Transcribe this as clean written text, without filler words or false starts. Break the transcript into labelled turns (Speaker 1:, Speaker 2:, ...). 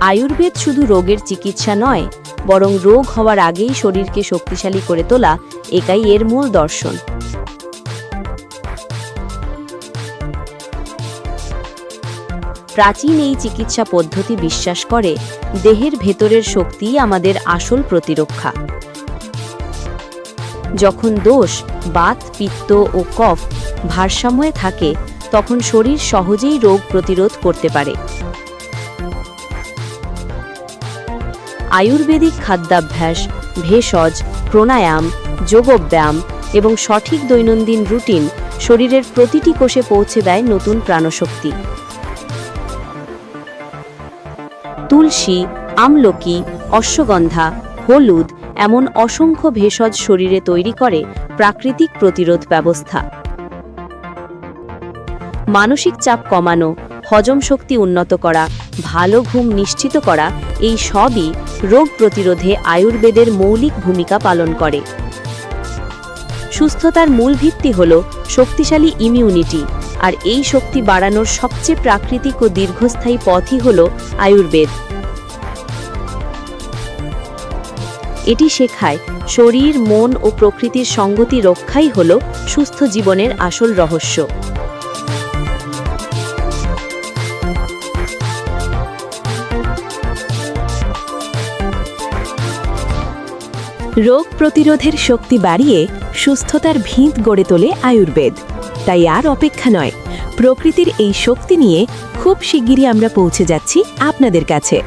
Speaker 1: আয়ুর্বেদ শুধু রোগের চিকিৎসা নয়, বরং রোগ হওয়ার আগেই শরীরকে শক্তিশালী করে তোলা এটাই এর মূল দর্শন। প্রাচীন এই চিকিৎসা পদ্ধতি বিশ্বাস করে দেহের ভেতরের শক্তিই আমাদের আসল প্রতিরক্ষা। যখন দোষ, বাত, পিত্ত ও কফ ভারসাম্যে থাকে, তখন শরীর সহজেই রোগ প্রতিরোধ করতে পারে। আয়ুর্বেদিক খাদ্যাভ্যাস, ভেষজ, প্রাণায়াম, যোগব্যায়াম এবং সঠিক দৈনন্দিন রুটিন শরীরের প্রতিটি কোষে পৌঁছে দেয় নতুন প্রাণশক্তি। তুলসী, আমলকি, অশ্বগন্ধা, হলুদ এমন অসংখ্য ভেষজ শরীরে তৈরি করে প্রাকৃতিক প্রতিরোধ ব্যবস্থা। মানসিক চাপ কমানো, হজম শক্তি উন্নত করা, ভালো ঘুম নিশ্চিত করা, এই সবই রোগ প্রতিরোধে আয়ুর্বেদের মৌলিক ভূমিকা পালন করে। সুস্থতার মূল ভিত্তি হল শক্তিশালী ইমিউনিটি, আর এই শক্তি বাড়ানোর সবচেয়ে প্রাকৃতিক ও দীর্ঘস্থায়ী পথই হল আয়ুর্বেদ। এটি শেখায় শরীর, মন ও প্রকৃতির সঙ্গতি রক্ষাই হল সুস্থ জীবনের আসল রহস্য।
Speaker 2: রোগ প্রতিরোধের শক্তি বাড়িয়ে সুস্থতার ভিত গড়ে তোলে আয়ুর্বেদ। তাই আর অপেক্ষা নয়, প্রকৃতির এই শক্তি নিয়ে খুব শিগগিরই আমরা পৌঁছে যাচ্ছি আপনাদের কাছে।